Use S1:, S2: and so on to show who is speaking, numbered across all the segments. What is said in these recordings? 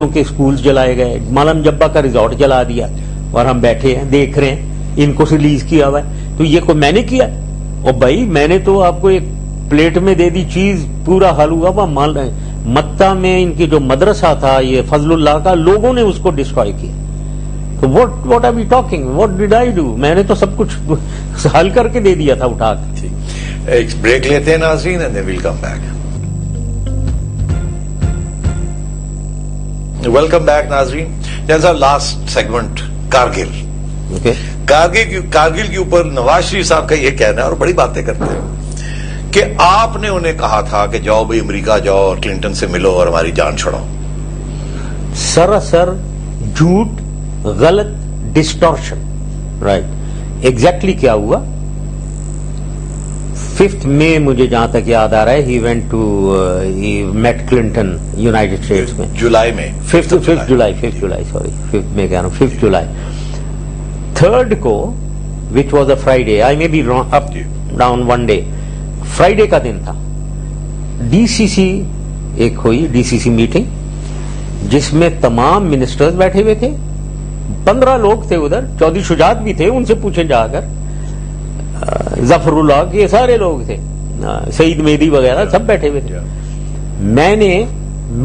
S1: के स्कूल्स जलाए गए, मालम जब्बा का रिजॉर्ट जला दिया और हम बैठे हैं देख रहे हैं इनको रिलीज किया हुआ है। तो ये कोई मैंने किया? और भाई मैंने तो आपको एक प्लेट में दे दी चीज, पूरा हलवा हुआ माल रहे। मत्ता में इनकी जो मदरसा था ये फजलुल्लाह का, लोगों ने उसको डिस्ट्रॉय किया। तो what are we talking, what did I do? मैंने तो सब कुछ हल करके दे दिया था उठा के।
S2: एक ब्रेक लेते हैं नाज़रीन and then we will come back. Welcome back नाज़रीन। जैसा लास्ट सेगमेंट कारगिल, कारगिल के ऊपर नवाज शरीफ साहब का ये कहना है और बड़ी बातें करते हैं कि आपने उन्हें कहा था कि जाओ भाई अमेरिका जाओ और क्लिंटन से मिलो और हमारी जान छुड़ाओ।
S1: सरासर झूठ, गलत, डिस्टॉर्शन। राइट, एग्जैक्टली क्या हुआ? 5 मई मुझे जहां तक याद आ रहा है, he went to he met Clinton United States में
S2: जुलाई में,
S1: 5 जुलाई सॉरी 5 मई कह रहा हूं, 5 जुलाई। 3rd को which was a Friday, I may be up down one day, Friday का दिन था। डीसीसी एक हुई, डीसीसी मीटिंग जिसमें तमाम मिनिस्टर्स बैठे हुए थे। 15 लोग थे उधर, चौधरी शुजात भी थे, उनसे पूछे जाकर, जफरुल्लाह के सारे लोग थे, सईद मेहदी वगैरह सब बैठे हुए थे। मैंने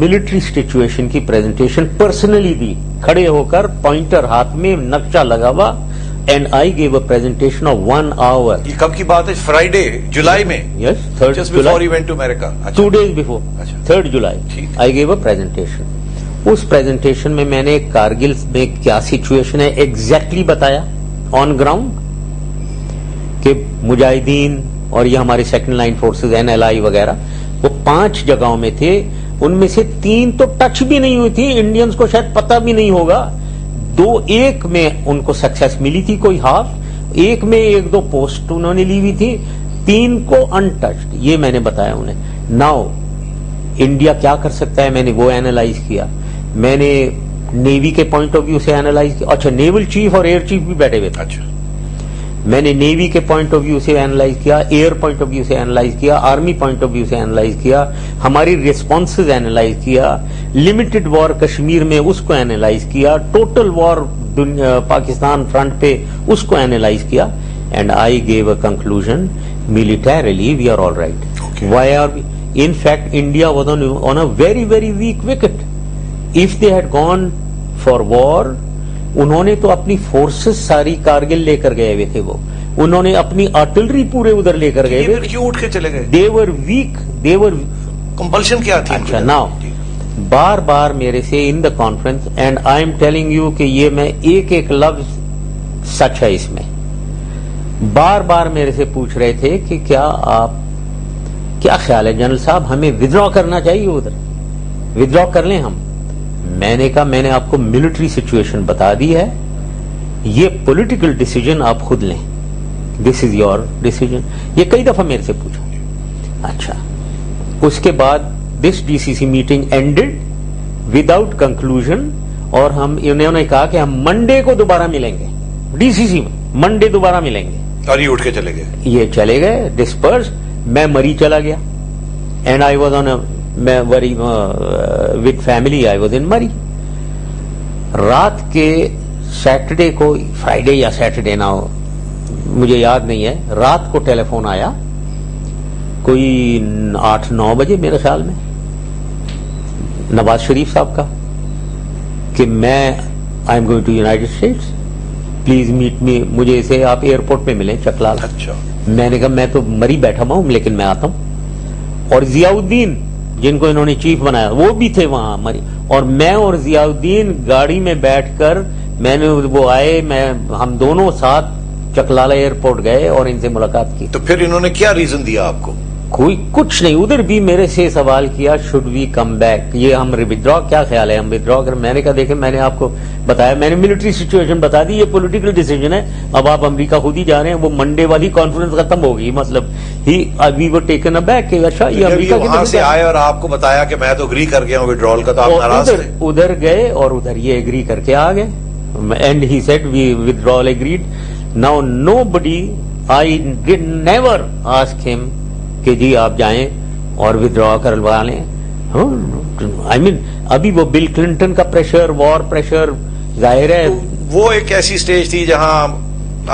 S1: मिलिट्री सिचुएशन की प्रेजेंटेशन पर्सनली दी, खड़े होकर, पॉइंटर हाथ में, नक्शा लगा हुआ, and I gave a presentation of 1 hour।
S2: ये कब की बात है? फ्राइडे, जुलाई में?
S1: Yes, 3rd
S2: Just before he went to America।
S1: 2 days before, 3rd July I gave a presentation. उस प्रेजेंटेशन में मैंने कारगिल में क्या सिचुएशन है एग्जैक्टली बताया ऑन ग्राउंड, कि मुजाहिदीन और ये हमारे सेकंड लाइन फोर्सेस एनएलआई वगैरह वो 5 जगहों में थे, उनमें से 3 तो टच भी नहीं हुई थी, इंडियंस को शायद पता भी नहीं होगा। 1 में उनको सक्सेस मिली थी, कोई हाफ, 1 में 1-2 पोस्ट उन्होंने ली हुई थी, 3 को अनटच्ड। ये मैंने बताया उन्हें। नाउ इंडिया क्या कर सकता है, मैंने वो एनालाइज किया। मैंने नेवी के पॉइंट ऑफ व्यू से एनालाइज किया। अच्छा, नेवल चीफ और एयर चीफ भी बैठे हुए थे।
S2: अच्छा,
S1: मैंने नेवी के पॉइंट ऑफ व्यू से एनालाइज किया, एयर पॉइंट ऑफ व्यू से एनालाइज किया, आर्मी पॉइंट ऑफ व्यू से एनालाइज किया, हमारी रिस्पॉन्सेज एनालाइज किया, लिमिटेड वॉर कश्मीर में उसको एनालाइज किया, टोटल वॉर पाकिस्तान फ्रंट पे उसको एनालाइज किया, and I gave a conclusion, militarily we are all right. Why are we? In fact India was on a very very weak wicket. If they had gone for war, उन्होंने तो अपनी forces सारी कारगिल लेकर गए हुए थे, वो उन्होंने अपनी आर्टिलरी पूरे उधर लेकर गए हुए।
S2: क्यों उठ के चले गए?
S1: देवर वीक, देवर
S2: कंपल्शन क्या थी?
S1: अच्छा, नाउ बार बार मेरे से in the conference, and I am telling you कि ये मैं एक लफ्ज सच है इसमें, बार बार मेरे से पूछ रहे थे कि क्या ख्याल है जनरल साहब, हमें विड्रॉ करना चाहिए, उधर विड्रॉ कर लें हम? मैंने कहा मैंने आपको मिलिट्री सिचुएशन बता दी है, ये पॉलिटिकल डिसीजन आप खुद लें, दिस इज योर डिसीजन। ये कई दफा मेरे से पूछा। अच्छा, उसके बाद this DCC meeting ended without conclusion, और हम इन्होंने कहा कि हम मंडे को दोबारा मिलेंगे, डीसीसी में मंडे दोबारा मिलेंगे,
S2: और ये उठ के चले गए।
S1: ये चले गए डिस्पर्स। मैं मरी चला गया, एंड आई वॉज ऑन मैं worry with family, I was in मरी। रात के सैटरडे को, फ्राइडे या सैटरडे ना हो मुझे याद नहीं है, रात को टेलीफोन आया कोई 8-9 बजे मेरे ख्याल में, नवाज शरीफ साहब का, कि मैं I am going to United States, please meet me, मुझे इसे आप एयरपोर्ट पे मिलें चकलाल।
S2: अच्छा,
S1: मैंने कहा मैं तो मरी बैठा हूं लेकिन मैं आता हूं। और जियाउद्दीन जिनको इन्होंने चीफ बनाया वो भी थे वहां मरी, और मैं और जियाउद्दीन गाड़ी में बैठकर मैंने वो आए, हम दोनों साथ चकलाला एयरपोर्ट गए और इनसे मुलाकात की।
S2: तो फिर इन्होंने क्या रीजन दिया आपको?
S1: कोई कुछ नहीं, उधर भी मेरे से सवाल किया, शुड वी कम बैक, ये हम विड्रॉ, क्या ख्याल है हम विड्रॉ कर? मैंने कहा देखें, मैंने आपको बताया, मैंने मिलिट्री सिचुएशन बता दी, ये पॉलिटिकल डिसीजन है, अब आप अमेरिका खुद ही जा रहे हैं, वो मंडे वाली कॉन्फ्रेंस खत्म हो गई, मतलब we were taken aback. अच्छा, ये अमेरिका
S2: वहां से आए और आपको बताया कि मैं तो एग्री कर गया हूं विड्रॉल का, तो आप नाराज थे?
S1: उधर गए और उधर ये एग्री करके आ गए, and he said we withdrawal agreed. Now nobody, I did never ask him कि जी आप जाएं और विड्रॉ करवा लें। आई मीन ابھی وہ بل کلنٹن کا پریشر, وار پریشر, ظاہر ہے
S2: وہ ایک ایسی سٹیج تھی جہاں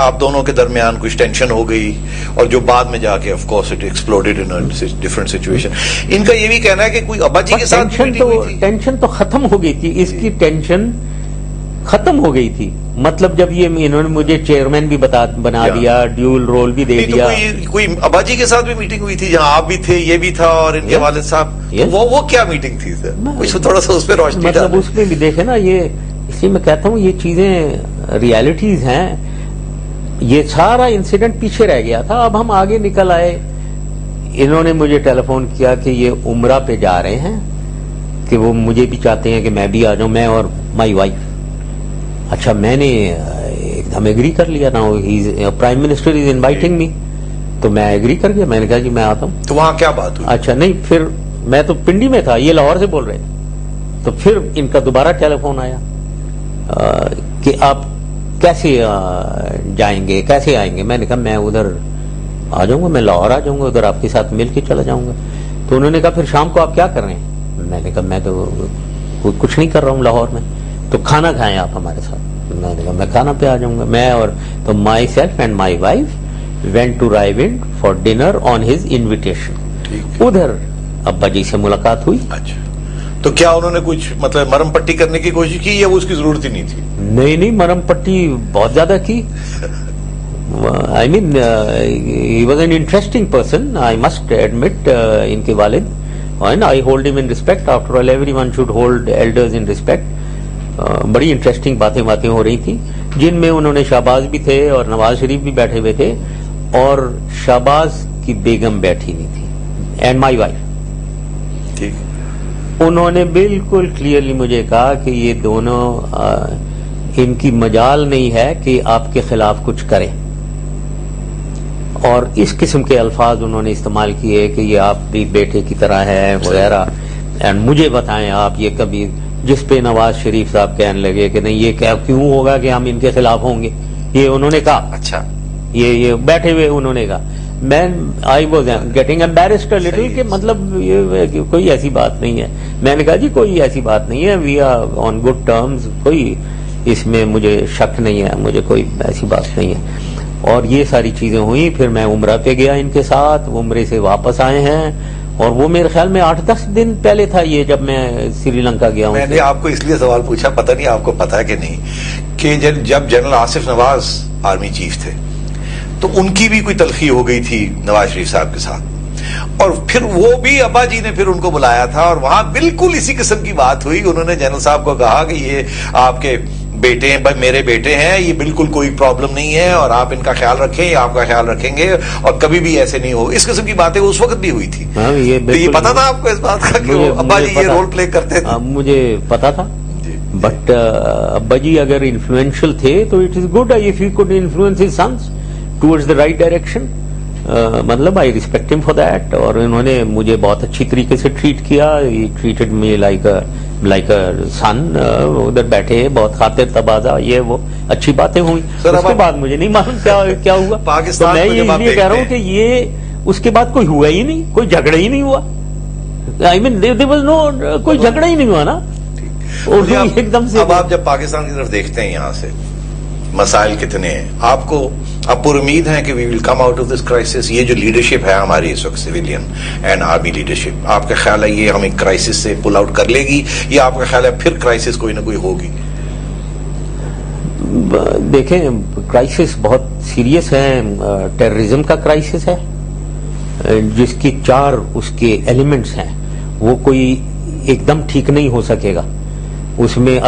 S2: آپ دونوں کے درمیان کچھ ٹینشن ہو گئی, اور جو بعد میں جا کے of course it exploded in different situation. ان کا یہ بھی کہنا ہے کہ کوئی ابا جی کے ساتھ
S1: ٹینشن تو ختم ہو گئی تھی, اس کی ٹینشن ختم ہو گئی تھی. مطلب جب یہ انہوں نے مجھے چیئرمین بھی بنا دیا, ڈیول رول بھی دے دیا.
S2: کوئی ابا جی کے ساتھ بھی میٹنگ ہوئی تھی جہاں آپ بھی تھے, یہ بھی تھا, اور ان کے والد صاحب, وہ کیا میٹنگ تھی سر؟ تھوڑا سا اس پہ روشنی
S1: مطلب اس میں بھی دیکھے نا, یہ اس لیے میں کہتا ہوں یہ چیزیں ریالٹیز ہیں. یہ سارا انسیڈنٹ پیچھے رہ گیا تھا, اب ہم آگے نکل آئے. انہوں نے مجھے ٹیلی فون کیا کہ یہ عمرہ پہ جا رہے ہیں, کہ وہ مجھے بھی چاہتے ہیں کہ میں بھی آ جاؤں, میں اور مائی وائف. اچھا, میں نے ایک دم ایگری کر لیا نا, prime minister is inviting me, تو میں ایگری کر گیا. میں نے کہا جی میں آتا ہوں.
S2: تو وہاں کیا بات ہوئی؟
S1: اچھا نہیں, پھر میں تو پنڈی میں تھا, یہ لاہور سے بول رہے تھے. تو پھر ان کا دوبارہ ٹیلی فون آیا کہ آپ کیسے جائیں گے, کیسے آئیں گے. میں نے کہا میں ادھر آ جاؤں گا, میں لاہور آ جاؤں گا, ادھر آپ کے ساتھ مل کے چلا جاؤں گا. تو انہوں نے کہا پھر شام کو آپ کیا کر رہے ہیں؟ میں نے کہا میں تو کچھ نہیں کر رہا ہوں لاہور میں. تو کھانا کھائیں آپ ہمارے ساتھ. میں نے کہا میں کھانا پہ آ جاؤں گا. میں اور تو myself and my wife went to Raiwind for dinner on his invitation. ادھر ابا جی سے ملاقات ہوئی.
S2: اچھا, تو کیا انہوں نے کچھ مطلب مرم پٹی کرنے کی کوشش کی یا اس کی ضرورت ہی نہیں تھی؟
S1: نہیں, مرم پٹی بہت زیادہ کی. I mean he was an interesting person, I must admit. ان کے والد, and I hold him in respect. After all everyone should hold elders in respect. بڑی انٹرسٹنگ باتیں ہو رہی تھیں, جن میں انہوں نے شہباز بھی تھے اور نواز شریف بھی بیٹھے ہوئے تھے, اور شہباز کی بیگم بیٹھی نہیں تھی, اینڈ مائی وائف.
S2: ٹھیک.
S1: انہوں نے بالکل کلیئرلی مجھے کہا کہ یہ دونوں ان کی مجال نہیں ہے کہ آپ کے خلاف کچھ کریں, اور اس قسم کے الفاظ انہوں نے استعمال کیے کہ یہ آپ بھی بیٹے کی طرح ہے وغیرہ. اینڈ مجھے بتائیں آپ, یہ کبھی جس پہ نواز شریف صاحب کہنے لگے کہ نہیں یہ کیوں ہوگا کہ ہم ان کے خلاف ہوں گے, یہ انہوں نے کہا.
S2: اچھا,
S1: یہ بیٹھے ہوئے انہوں نے کہا. میں آئی واز گیٹنگ ایمبیرسڈ لٹل, کہ مطلب یہ کوئی ایسی بات نہیں ہے. میں نے کہا جی کوئی ایسی بات نہیں ہے, we are on good terms, کوئی اس میں مجھے شک نہیں ہے, مجھے کوئی ایسی بات نہیں ہے. اور یہ ساری چیزیں ہوئی. پھر میں عمرہ پہ گیا ان کے ساتھ, عمرے سے واپس آئے ہیں, اور وہ میرے خیال میں 8-10 دن پہلے تھا یہ جب میں سری لنکا گیا ہوں.
S2: میں نے آپ کو اس لیے سوال پوچھا, پتہ نہیں آپ کو پتا ہے کہ نہیں, کہ جب جنرل آصف نواز آرمی چیف تھے تو ان کی بھی کوئی تلخی ہو گئی تھی نواز شریف صاحب کے ساتھ, اور پھر وہ بھی ابا جی نے پھر ان کو بلایا تھا, اور وہاں بالکل اسی قسم کی بات ہوئی. انہوں نے جنرل صاحب کو کہا کہ یہ آپ کے بیٹے ہیں, بھائی میرے بیٹے ہیں, یہ بالکل کوئی پرابلم نہیں ہے, اور آپ ان کا خیال رکھیں, یہ آپ کا خیال رکھیں گے, اور کبھی بھی ایسے نہیں ہوگا. اس قسم کی باتیں اس وقت بھی ہوئی تھی. یہ پتا تھا آپ کو اس بات کا کہ ابا جی یہ رول پلے کرتے تھے؟
S1: مجھے پتا تھا, بٹ ابا جی اگر انفلوئنشل تھے تو it is good if you could influence his sons towards the right direction. مطلب آئی ریسپیکٹ ہم فار دیٹ, اور انہوں نے مجھے بہت اچھی طریقے سے ٹریٹ کیا. ہی ٹریٹڈ می لائک اے سن. ادھر بیٹھے, بہت خاطر تبادلہ, یہ وہ اچھی باتیں ہوئی. اس کے بعد مجھے نہیں معلوم کیا ہوا.
S2: پاکستان
S1: میں یہ اس لیے کہہ رہا ہوں کہ یہ اس کے بعد کوئی ہوا ہی نہیں, کوئی جھگڑا ہی نہیں ہوا. آئی مین دیر واز نو, کوئی جھگڑا ہی نہیں ہوا نا. ایک دم سے
S2: اب آپ جب پاکستان کی طرف دیکھتے ہیں, یہاں سے مسائل کتنے ہیں آپ کو, اب پر امید ہے کہ we will come out of this crisis. یہ جو لیڈرشپ ہے ہماری اس وقت سویلین اینڈ آرمی لیڈرشپ, آپ کا خیال ہے یہ ہمیں کرائسس سے پل آؤٹ کر لے گی, یا آپ کا خیال ہے پھر کرائسس کوئی نہ کوئی ہوگی؟
S1: دیکھیں, کرائسس بہت سیریس ہے. ٹیررزم کا کرائسس ہے جس کی 4 اس کے ایلیمنٹس ہیں, وہ کوئی ایک دم ٹھیک نہیں ہو سکے گا. اس میں